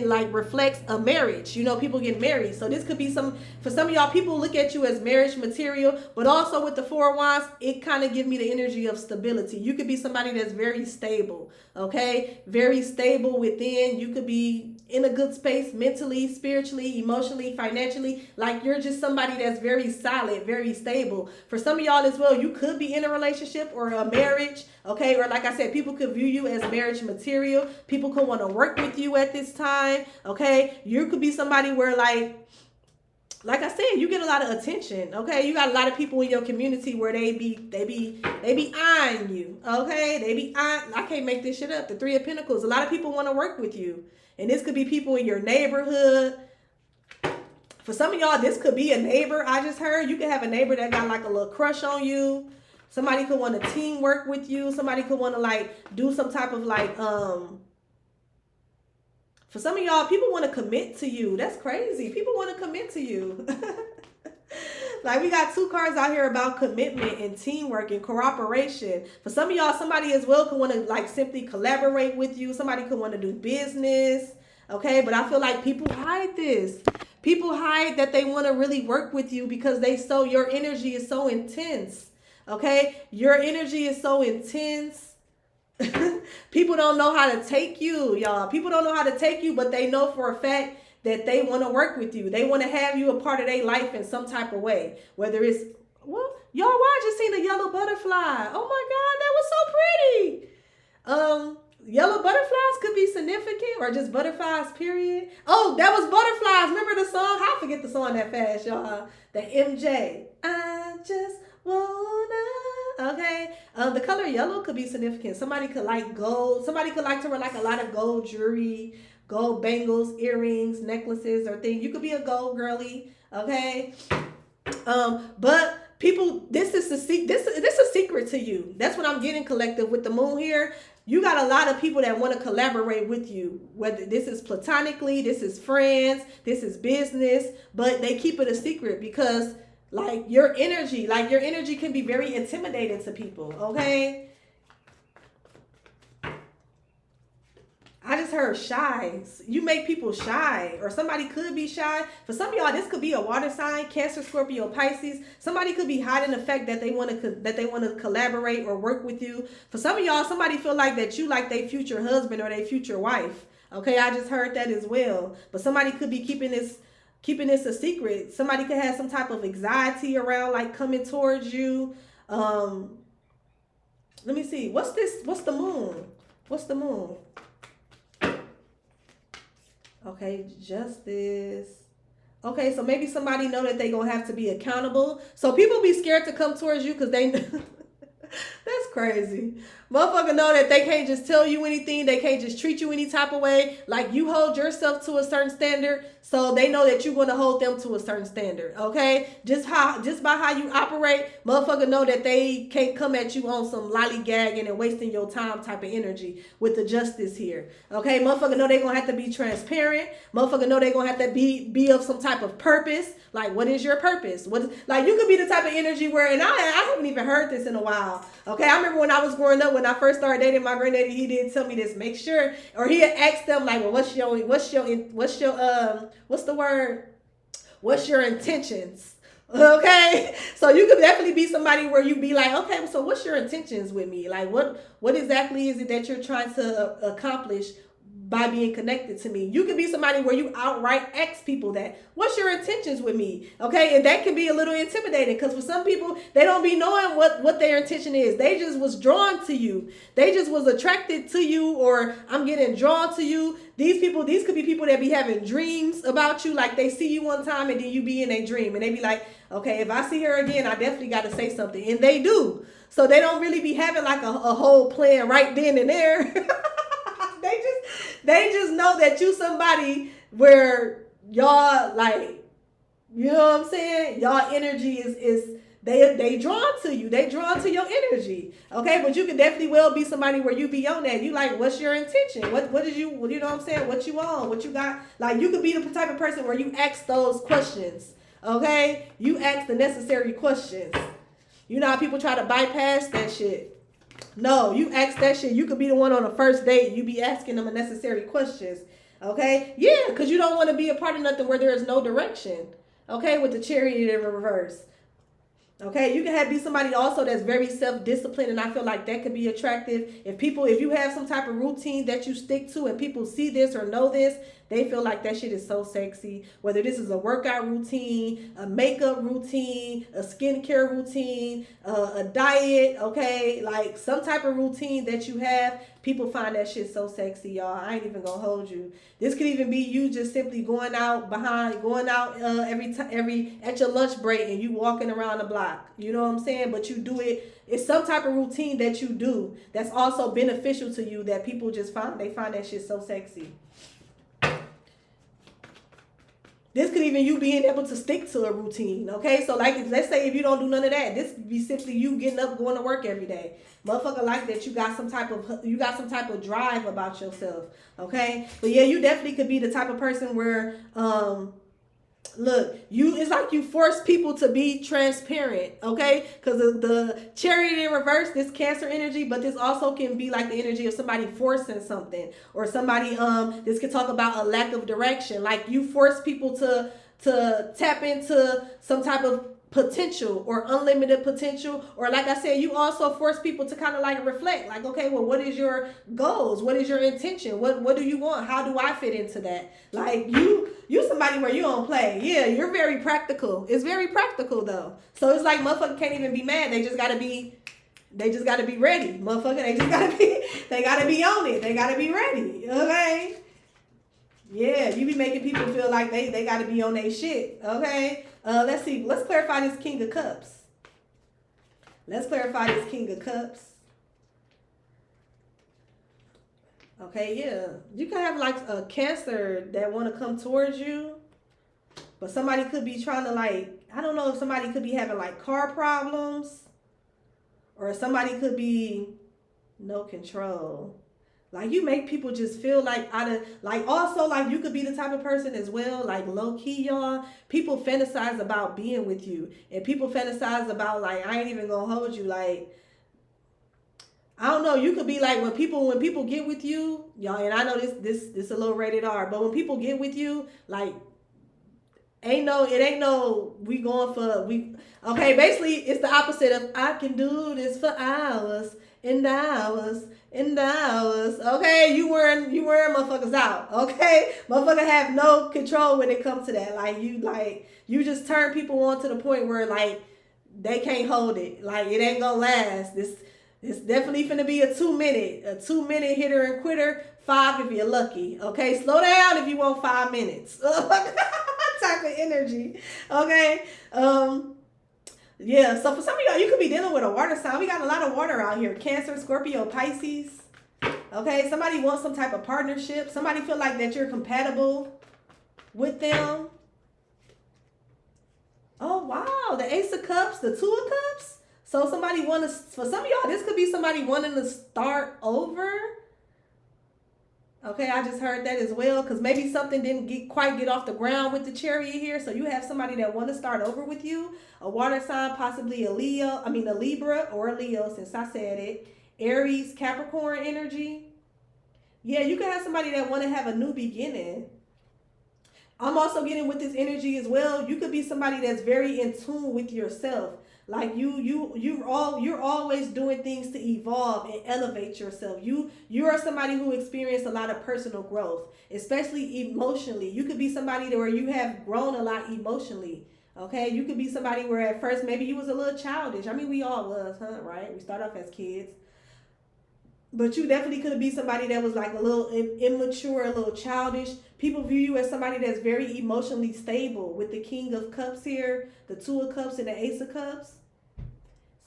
like reflects a marriage. You know, people get married. So this could be for some of y'all, people look at you as marriage material, but also with the Four of Wands, it kind of gives me the energy of stability. You could be somebody that's very stable, okay? Very stable within. You could be in a good space mentally, spiritually, emotionally, financially. Like you're just somebody that's very solid, very stable. For some of y'all as well, you could be in a relationship or a marriage, okay? Or like I said, people could view you as marriage material. People could want to work with you at this time, okay? You could be somebody where like I said, you get a lot of attention, okay? You got a lot of people in your community where they be eyeing you, okay? They be eyeing, I can't make this shit up. The Three of Pentacles, a lot of people want to work with you. And this could be people in your neighborhood. For some of y'all, this could be a neighbor. I just heard you could have a neighbor that got like a little crush on you. Somebody could want to teamwork with you. Somebody could want to like do some type of like, for some of y'all, people want to commit to you. That's crazy. People want to commit to you. Like we got 2 cards out here about commitment and teamwork and cooperation. For some of y'all, somebody as well could want to like simply collaborate with you. Somebody could want to do business. Okay, but I feel like people hide this. People hide that they want to really work with you because your energy is so intense. Okay, your energy is so intense. People don't know how to take you, y'all. People don't know how to take you, but they know for a fact that they want to work with you. They want to have you a part of their life in some type of way. Whether it's, well, y'all, why I just seen a yellow butterfly? Oh my God, that was so pretty. Yellow butterflies could be significant or just butterflies, period. Oh, that was butterflies. Remember the song? I forget the song that fast, y'all. The MJ. I just wanna. Okay. The color yellow could be significant. Somebody could like gold. Somebody could like to wear like a lot of gold jewelry, gold bangles, earrings, necklaces, or things. You could be a gold girly. Okay. But people, this is a secret to you. That's what I'm getting, collective, with the moon here. You got a lot of people that want to collaborate with you, whether this is platonically, this is friends, this is business, but they keep it a secret because like your energy can be very intimidating to people. Okay. I just heard shy. You make people shy, or somebody could be shy. For some of y'all, this could be a water sign, Cancer, Scorpio, Pisces. Somebody could be hiding the fact that they want to collaborate or work with you. For some of y'all, somebody feel like that you like their future husband or their future wife. Okay, I just heard that as well. But somebody could be keeping this a secret. Somebody could have some type of anxiety around like coming towards you. Let me see. What's this? What's the moon? What's the moon? Okay, justice. Okay, so maybe somebody know that they gonna have to be accountable. So people be scared to come towards you because they that's crazy. Motherfucker know that they can't just tell you anything. They can't just treat you any type of way. Like you hold yourself to a certain standard, so they know that you're gonna hold them to a certain standard. Okay, just by how you operate, motherfucker know that they can't come at you on some lollygagging and wasting your time type of energy with the justice here. Okay, motherfucker know they gonna have to be transparent. Motherfucker know they gonna have to be of some type of purpose. Like, what is your purpose? Like you could be the type of energy where, and I haven't even heard this in a while. Okay, I remember when I was growing up, when I first started dating my granddaddy, he did tell me this. Make sure, or he had asked them like, well, what's your intentions? Okay, so you could definitely be somebody where you be like, okay, so what's your intentions with me? Like, what exactly is it that you're trying to accomplish by being connected to me? You could be somebody where you outright ask people that, what's your intentions with me? Okay, and that can be a little intimidating because for some people, they don't be knowing what their intention is. They just was drawn to you. They just was attracted to you, or I'm getting drawn to you. These could be people that be having dreams about you. Like they see you one time and then you be in a dream and they be like, okay, if I see her again, I definitely got to say something. And they do. So they don't really be having like a whole plan right then and there. They just know that you somebody where y'all like, you know what I'm saying? Y'all energy is they drawn to you. They drawn to your energy. Okay, but you can definitely well be somebody where you be on that. You like, what's your intention? What did you know what I'm saying? What you want? What you got? Like you could be the type of person where you ask those questions. Okay? You ask the necessary questions. You know how people try to bypass that shit. No, you ask that shit. You could be the one on the first date. You be asking them unnecessary questions. Okay? Yeah, because you don't want to be a part of nothing where there is no direction. Okay? With the chariot in reverse. Okay? You can be somebody also that's very self-disciplined, and I feel like that could be attractive. If you have some type of routine that you stick to and people see this or know this, they feel like that shit is so sexy. Whether this is a workout routine, a makeup routine, a skincare routine, a diet, okay? Like some type of routine that you have, people find that shit so sexy, y'all. I ain't even gonna hold you. This could even be you just simply going out every at your lunch break and you walking around the block. You know what I'm saying? But you do it. It's some type of routine that you do that's also beneficial to you that people just find that shit so sexy. This could even you being able to stick to a routine, okay? So like, let's say if you don't do none of that, this could be simply you getting up, going to work every day. Motherfucker like that you got some type of drive about yourself, okay? But yeah, you definitely could be the type of person where look, it's like you force people to be transparent, okay? Because of the chariot in reverse, this Cancer energy, but this also can be like the energy of somebody forcing something, or somebody this can talk about a lack of direction. Like you force people to tap into some type of potential or unlimited potential, or like I said, you also force people to kind of like reflect, like, okay, well, what is your goals? What is your intention? What do you want? How do I fit into that? Like you somebody where you don't play. Yeah, you're very practical. It's very practical though. So it's like motherfucker can't even be mad. They just gotta be ready. Motherfucker, they gotta be on it. They gotta be ready. Okay? Yeah, you be making people feel like they gotta be on their shit. Okay? Let's see. Let's clarify this King of Cups. Okay, yeah. You can have like a Cancer that want to come towards you, but somebody could be trying to like, I don't know if somebody could be having like car problems, or somebody could be no control. Like you make people just feel like also like you could be the type of person as well, like low key, y'all. People fantasize about being with you, and people fantasize about like, I ain't even gonna hold you. Like, I don't know. You could be like when people get with you, y'all. And I know this a little rated R, but when people get with you, like, it ain't no we going for we. Okay, basically it's the opposite of I can do this for hours and hours and hours. Okay, you wearing motherfuckers out. Okay, motherfucker have no control when it comes to that. Like you just turn people on to the point where like they can't hold it. Like it ain't gonna last. It's definitely finna be a 2 minute hitter and quitter. 5 if you're lucky. Okay, slow down if you want 5 minutes. Type of energy. Okay. Yeah, so for some of y'all, you could be dealing with a water sign. We got a lot of water out here. Cancer, Scorpio, Pisces. Okay, somebody wants some type of partnership. Somebody feel like that you're compatible with them. Oh, wow. The Ace of Cups, the Two of Cups. So somebody for some of y'all, this could be somebody wanting to start over. Okay, I just heard that as well, because maybe something didn't quite get off the ground with the Chariot here. So you have somebody that want to start over with you. A water sign, possibly a Libra or a Leo, since I said it. Aries, Capricorn energy. Yeah, you can have somebody that want to have a new beginning. I'm also getting with this energy as well. You could be somebody that's very in tune with yourself. Like you're always doing things to evolve and elevate yourself. You are somebody who experienced a lot of personal growth, especially emotionally. You could be somebody where you have grown a lot emotionally. Okay, you could be somebody where at first maybe you was a little childish. I mean, we all was, huh? Right? We start off as kids. But you definitely could be somebody that was like a little immature, a little childish. People view you as somebody that's very emotionally stable with the King of Cups here, the Two of Cups and the Ace of Cups.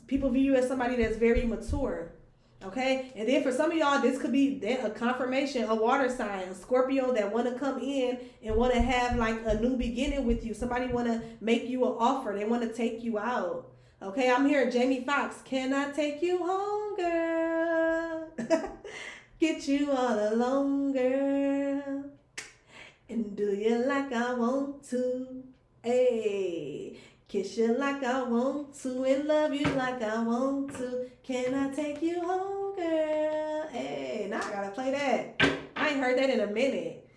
People view you as somebody that's very mature. Okay? And then for some of y'all, this could be a confirmation, a water sign, a Scorpio that want to come in and want to have like a new beginning with you. Somebody want to make you an offer. They want to take you out. Okay, I'm hearing Jamie Foxx. Can I take you home, girl? Get you all alone, girl. And do you like I want to? Hey, kiss you like I want to and love you like I want to. Can I take you home, girl? Hey, now I gotta play that. I ain't heard that in a minute.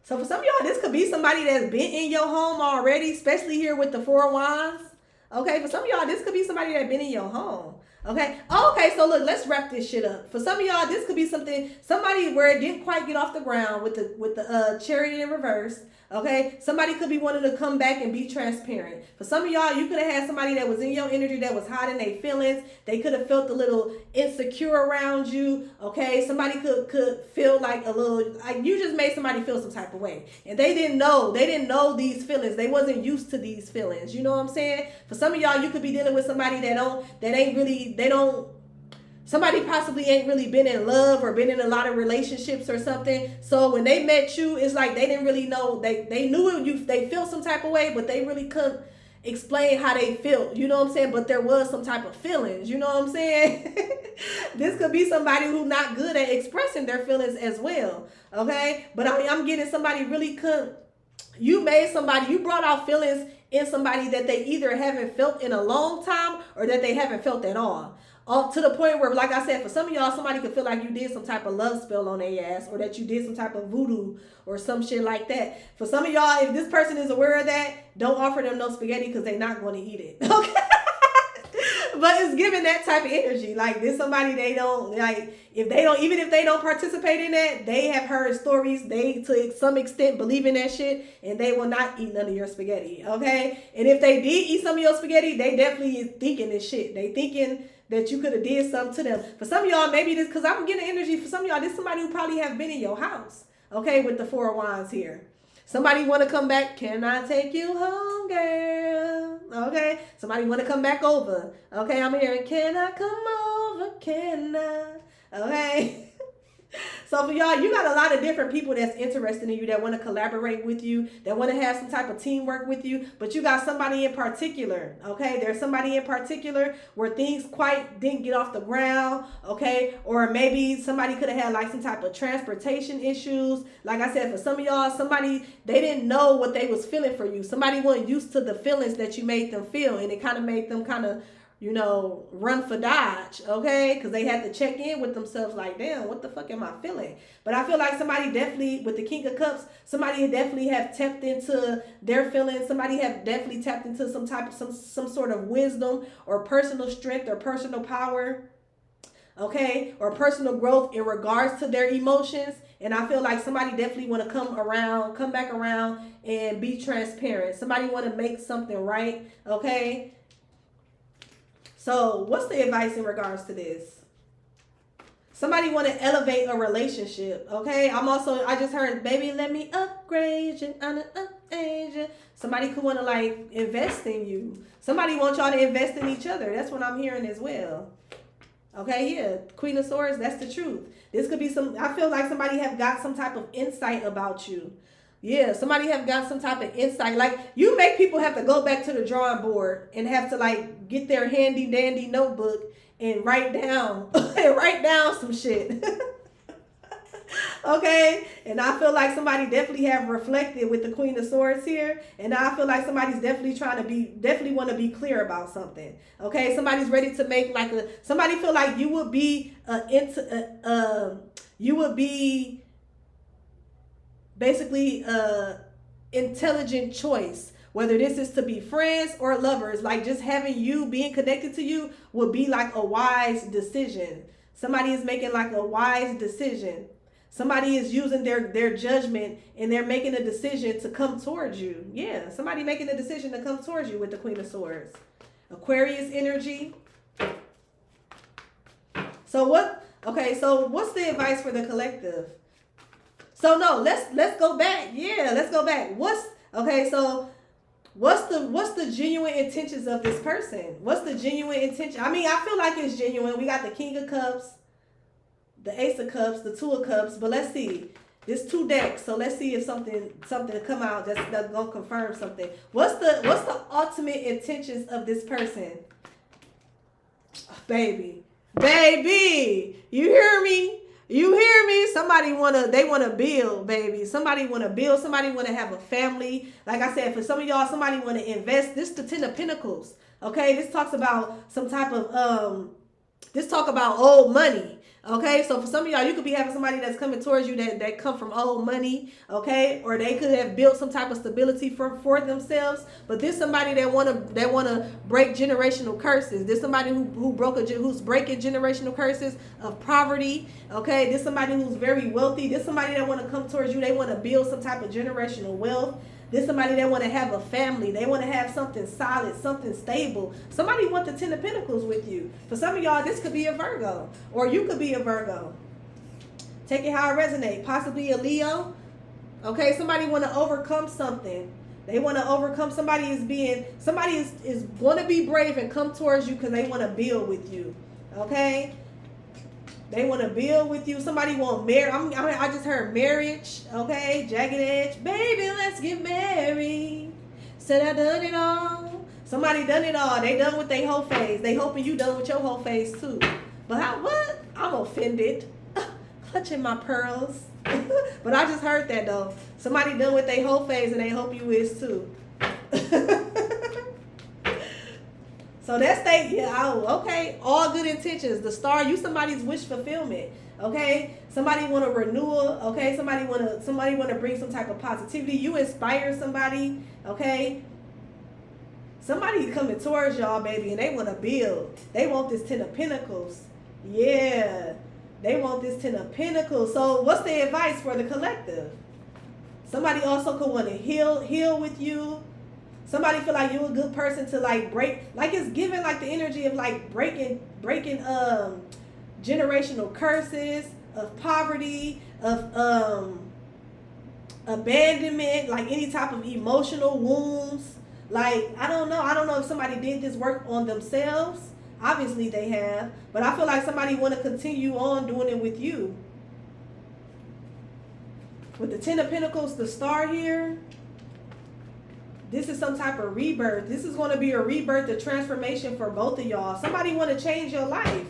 So for some of y'all, this could be somebody that's been in your home already, especially here with the Four of Wands. Okay, for some of y'all, this could be somebody that's been in your home. Okay. Okay, so look, let's wrap this shit up. For some of y'all, this could be somebody where it didn't quite get off the ground with the Chariot in reverse. Okay, somebody could be wanting to come back and be transparent. For some of y'all, you could have had somebody that was in your energy that was hiding their feelings. They could have felt a little insecure around you. Okay, somebody could feel like a little, like you just made somebody feel some type of way, and they didn't know these feelings. They wasn't used to these feelings. You know what I'm saying? For some of y'all, you could be dealing with somebody that don't Somebody possibly ain't really been in love or been in a lot of relationships or something. So when they met you, it's like they didn't really know. They knew it, they felt some type of way, but they really couldn't explain how they felt. You know what I'm saying? But there was some type of feelings. You know what I'm saying? This could be somebody who's not good at expressing their feelings as well. Okay? But I mean, I'm getting somebody really couldn't. You brought out feelings in somebody that they either haven't felt in a long time or that they haven't felt at all. To the point where, like I said, for some of y'all, somebody could feel like you did some type of love spell on their ass, or that you did some type of voodoo or some shit like that. For some of y'all, if this person is aware of that, don't offer them no spaghetti because they're not going to eat it. Okay? But it's giving that type of energy. Like, this somebody they don't, like, even if they don't participate in that, they have heard stories, they to some extent believe in that shit, and they will not eat none of your spaghetti. Okay? And if they did eat some of your spaghetti, they definitely is thinking this shit. They thinking that you could have did something to them. For some of y'all, maybe this, because I'm getting energy for some of y'all, this is somebody who probably have been in your house. Okay? With the 4 of Wands here. Somebody want to come back. Can I take you home, girl? Okay. Somebody want to come back over. Okay. I'm hearing, can I come over? Can I? Okay. So for y'all, you got a lot of different people that's interested in you, that want to collaborate with you, that want to have some type of teamwork with you. But you got somebody in particular, okay? There's somebody in particular where things quite didn't get off the ground, okay? Or maybe somebody could have had like some type of transportation issues. Like I said, for some of y'all, they didn't know what they was feeling for you. Somebody wasn't used to the feelings that you made them feel, and it kind of made them run for Dodge, okay? Because they had to check in with themselves like, damn, what the fuck am I feeling? But I feel like somebody definitely, with the King of Cups, somebody definitely have tapped into their feelings. Somebody have definitely tapped into some sort of wisdom or personal strength or personal power, okay? Or personal growth in regards to their emotions. And I feel like somebody definitely want to come back around and be transparent. Somebody want to make something right, okay? So what's the advice in regards to this? Somebody want to elevate a relationship, okay? I just heard, baby, let me upgrade you, upgrade you. Somebody could want to like invest in you. Somebody wants y'all to invest in each other. That's what I'm hearing as well. Okay, yeah, Queen of Swords, that's the truth. This could be I feel like somebody have got some type of insight about you. Yeah, somebody have got some type of insight. Like, you make people have to go back to the drawing board and have to like get their handy dandy notebook and write down some shit. Okay? And I feel like somebody definitely have reflected with the Queen of Swords here. And I feel like somebody's definitely want to be clear about something. Okay? Somebody's ready to make somebody feel like you would be basically intelligent choice, whether this is to be friends or lovers. Like, just having you, being connected to you, would be like a wise decision. Somebody is making like a wise decision. Somebody is using their judgment, and they're making a decision to come towards you. Yeah, somebody making a decision to come towards you with the Queen of Swords. Aquarius energy. So what's the advice for the collective? So no, let's go back. Yeah, let's go back. What's the genuine intentions of this person? What's the genuine intention? I mean, I feel like it's genuine. We got the King of Cups, the Ace of Cups, the Two of Cups, but let's see. There's 2 decks, so let's see if something come out that's gonna confirm something. What's the ultimate intentions of this person? Oh, baby, you hear me? You hear me? They wanna build, baby. Somebody wanna build. Somebody wanna have a family. Like I said, for some of y'all, somebody wanna invest. This is the 10 of Pentacles. Okay, this talks about some type of this talk about old money. Okay, so for some of y'all, you could be having somebody that's coming towards you that come from old money, okay, or they could have built some type of stability for themselves. But this somebody that wanna break generational curses. This somebody who's breaking generational curses of poverty. Okay, this somebody who's very wealthy. This somebody that wanna come towards you. They wanna build some type of generational wealth. This somebody that want to have a family. They want to have something solid, something stable. Somebody want the 10 of Pentacles with you. For some of y'all, this could be a Virgo, or you could be a Virgo. Take it how it resonates. Possibly a Leo. Okay, somebody want to overcome something. They want to overcome. Somebody is going to be brave and come towards you because they want to build with you. Okay. They want to build with you. Somebody want marry. I just heard marriage. Okay, jagged edge. Baby, let's get married. Said I done it all. Somebody done it all. They done with their whole phase. They hoping you done with your whole phase too. But what? I'm offended. Clutching my pearls. But I just heard that though. Somebody done with their whole phase and they hope you is too. So that's okay. All good intentions. The star, you somebody's wish fulfillment. Okay, somebody want a renewal. Okay, somebody want to bring some type of positivity. You inspire somebody. Okay, somebody coming towards y'all, baby, and they want to build. They want this 10 of Pentacles. Yeah, they want this 10 of Pentacles. So what's the advice for the collective? Somebody also could want to heal with you. Somebody feel like you're a good person to like break, like it's giving like the energy of like breaking generational curses, of poverty, of abandonment, like any type of emotional wounds. Like I don't know if somebody did this work on themselves. Obviously they have, but I feel like somebody want to continue on doing it with you. With the 10 of Pentacles, the star here. This is some type of rebirth. This is going to be a rebirth, a transformation for both of y'all. Somebody want to change your life.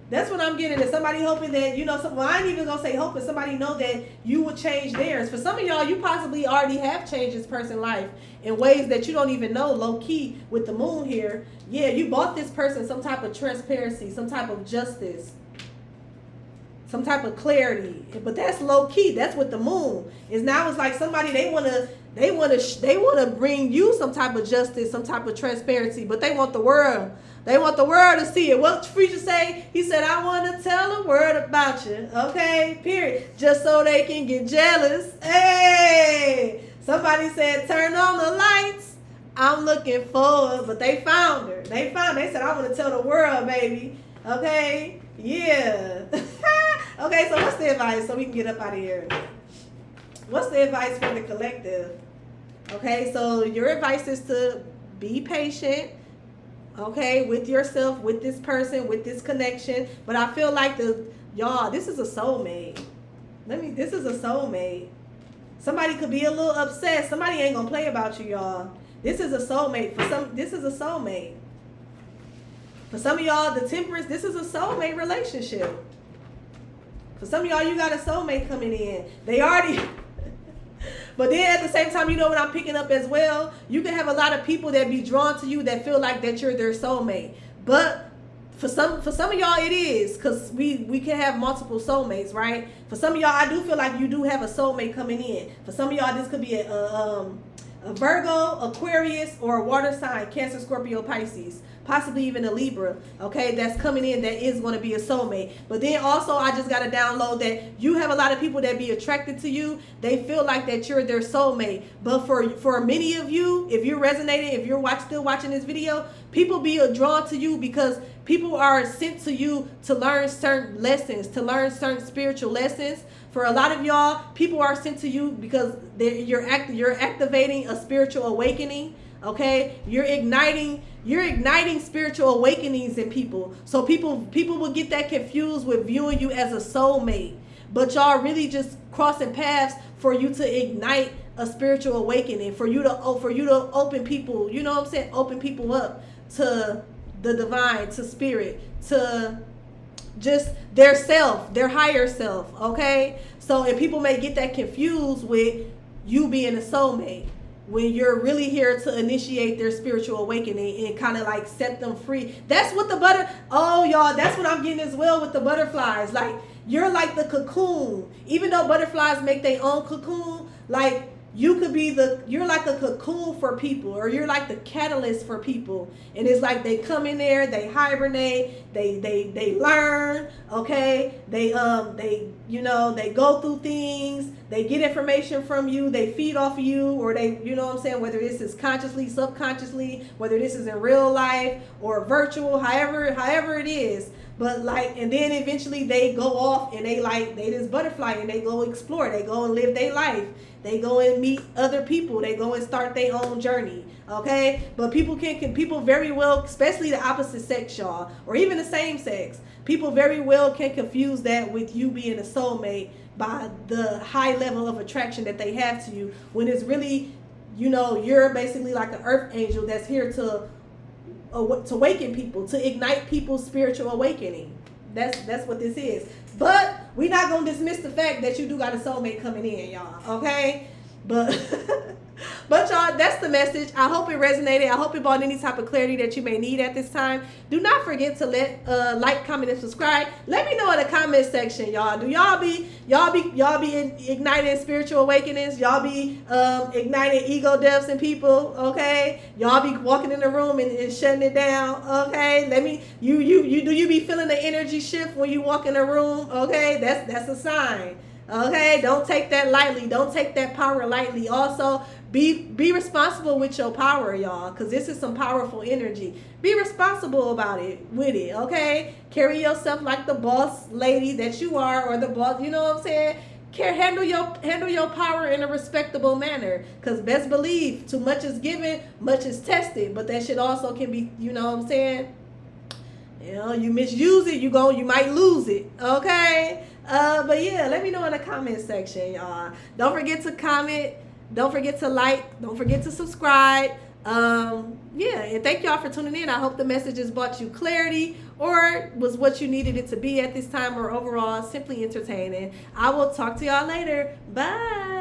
That's what I'm getting. Is somebody hoping that, well, I ain't even going to say hoping. Somebody know that you will change theirs. For some of y'all, you possibly already have changed this person's life in ways that you don't even know, low key, with the moon here. Yeah, you bought this person some type of transparency, some type of justice, some type of clarity. But that's low key. That's what the moon is. Now it's like somebody, they want to bring you some type of justice, some type of transparency, but they want the world. They want the world to see it. What did preacher say? He said, I want to tell the world about you. Okay, period. Just so they can get jealous. Hey, somebody said, turn on the lights. I'm looking forward, but they found her. They said, I want to tell the world, baby. Okay, yeah. Okay, so what's the advice so we can get up out of here? What's the advice for the collective? Okay, so your advice is to be patient, okay, with yourself, with this person, with this connection. But I feel like y'all, this is a soulmate. This is a soulmate. Somebody could be a little upset. Somebody ain't gonna play about you, y'all. This is a soulmate. This is a soulmate. For some of y'all, the Temperance, this is a soulmate relationship. For some of y'all, you got a soulmate coming in. They already... But then at the same time, you know what I'm picking up as well? You can have a lot of people that be drawn to you that feel like that you're their soulmate. But for some of y'all, it is, because we can have multiple soulmates, right? For some of y'all, I do feel like you do have a soulmate coming in. For some of y'all, this could be a Virgo, Aquarius, or a water sign, Cancer, Scorpio, Pisces. Possibly even a Libra, okay, that's coming in that is going to be a soulmate. But then also, I just got to download that you have a lot of people that be attracted to you. They feel like that you're their soulmate. But for many of you, if you're resonating, if you're still watching this video, people be drawn to you because people are sent to you to learn certain lessons, to learn certain spiritual lessons. For a lot of y'all, people are sent to you because you're activating a spiritual awakening. Okay, you're igniting spiritual awakenings in people. So people will get that confused with viewing you as a soulmate, but y'all really just crossing paths for you to ignite a spiritual awakening, for you to open people, you know what I'm saying, open people up to the divine, to spirit, to just their self, their higher self. Okay, so and people may get that confused with you being a soulmate, when you're really here to initiate their spiritual awakening and kind of like set them free. That's what y'all, that's what I'm getting as well with the butterflies. Like, you're like the cocoon. Even though butterflies make their own cocoon, like, you could be you're like a cocoon for people, or you're like the catalyst for people. And it's like they come in there, they hibernate, they learn, okay? They go through things, they get information from you, they feed off of you, or they, you know what I'm saying, whether this is consciously, subconsciously, whether this is in real life or virtual, however it is. But like, and then eventually they go off and they this butterfly and they go explore. They go and live their life. They go and meet other people. They go and start their own journey. Okay, but people people very well, especially the opposite sex, y'all, or even the same sex, people very well can confuse that with you being a soulmate by the high level of attraction that they have to you, when it's really, you're basically like an earth angel that's here to awaken people, to ignite people's spiritual awakening. That's what this is. But we're not gonna dismiss the fact that you do got a soulmate coming in, y'all. Okay, but but y'all, that's the message. I hope it resonated. I hope it brought any type of clarity that you may need at this time. Do not forget to like, comment, and subscribe. Let me know in the comment section, y'all. Do y'all be igniting spiritual awakenings? Y'all be igniting ego deaths in people? Okay, y'all be walking in the room and shutting it down? Okay, let me. Do you be feeling the energy shift when you walk in a room? Okay, that's a sign. Okay, don't take that lightly. Don't take that power lightly. Also, be responsible with your power, y'all, because this is some powerful energy. Be responsible about it, with it, okay? Carry yourself like the boss lady that you are, or the boss, you know what I'm saying? Handle your power in a respectable manner, because best believe, too much is given, much is tested, but that shit also can be, you know what I'm saying? You misuse it, you might lose it, okay? But yeah, let me know in the comment section, y'all. Don't forget to comment. Don't forget to like. Don't forget to subscribe. Yeah, and thank y'all for tuning in. I hope the messages brought you clarity, or was what you needed it to be at this time, or overall simply entertaining. I will talk to y'all later. Bye.